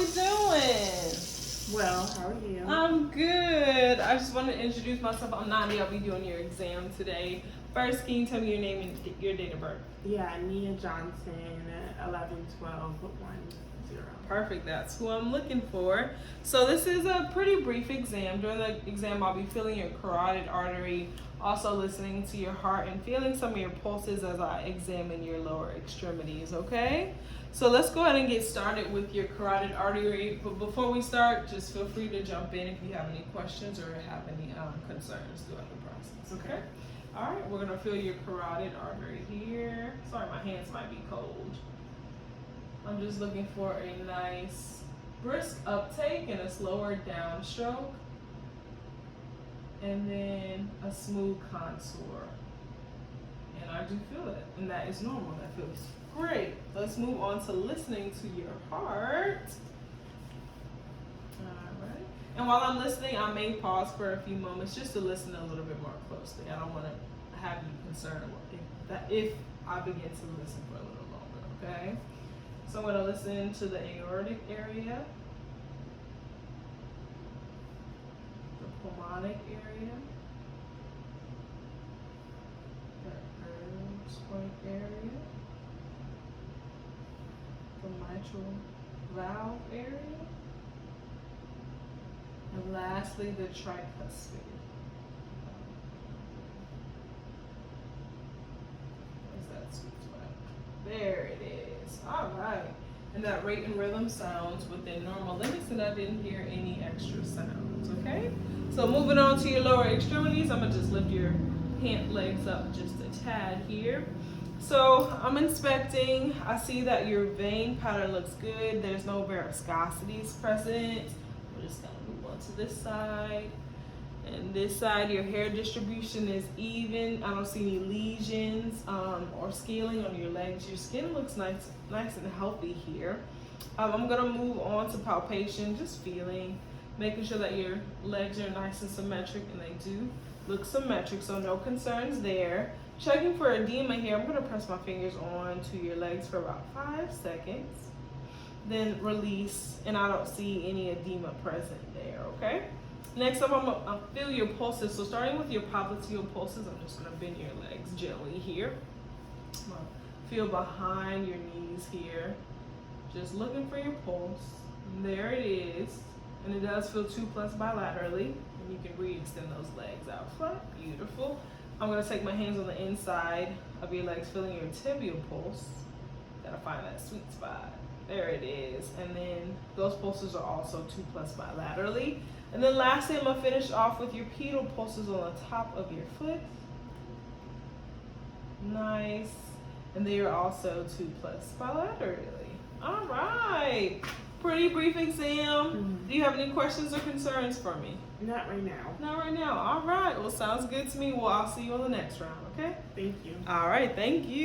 we doing? Well, how are you? I'm good. I just want to introduce myself. I'm Nandi. I'll be doing your exam today. First, can you tell me your name and your date of birth? Yeah, Nia Johnson, 11/12/10. Perfect. That's who I'm looking for. So this is a pretty brief exam. During the exam, I'll be feeling your carotid artery, also listening to your heart and feeling some of your pulses as I examine your lower extremities, okay? So let's go ahead and get started with your carotid artery. But before we start, just feel free to jump in if you have any questions or have any concerns throughout the process, okay? All right, we're gonna feel your carotid artery here. Sorry, my hands might be cold. I'm just looking for a nice brisk uptake and a slower downstroke. And then a smooth contour. And I do feel it, and that is normal. That feels great. Let's move on to listening to your heart. All right. And while I'm listening, I may pause for a few moments just to listen a little bit more closely. I don't want to have you concerned if I begin to listen for a little longer, okay? So I'm going to listen to the aortic area, the pulmonic area, the Erb's point area, the mitral valve area, and lastly the tricuspid. Where's that sweet spot? There it is. All right. And that rate and rhythm sounds within normal limits, and I didn't hear any extra sounds, okay? So moving on to your lower extremities, I'm gonna just lift your legs up just a tad here. So I'm inspecting. I see that your vein pattern looks good. There's no varicosities present. We're just gonna move on to this side. And this side, your hair distribution is even. I don't see any lesions or scaling on your legs. Your skin looks nice and healthy here. I'm gonna move on to palpation, just feeling, making sure that your legs are nice and symmetric, and they do look symmetric, so no concerns there. Checking for edema here, I'm gonna press my fingers on to your legs for about 5 seconds, then release, and I don't see any edema present there, okay? Next up, I'm gonna feel your pulses. So starting with your popliteal pulses, I'm just gonna bend your legs gently here. I'm gonna feel behind your knees here. Just looking for your pulse. And there it is. And it does feel 2+ bilaterally. And you can re-extend those legs out flat. Beautiful. I'm gonna take my hands on the inside of your legs, feeling your tibial pulse. Gotta find that sweet spot. There it is. And then those pulses are also 2+ bilaterally. And then lastly, I'm gonna finish off with your pedal pulses on the top of your foot. Nice. And they are also 2+ bilaterally. All right. Pretty brief exam. Do you have any questions or concerns for me? Not right now. Not right now. All right. Well, sounds good to me. Well, I'll see you on the next round, okay? Thank you. All right. Thank you.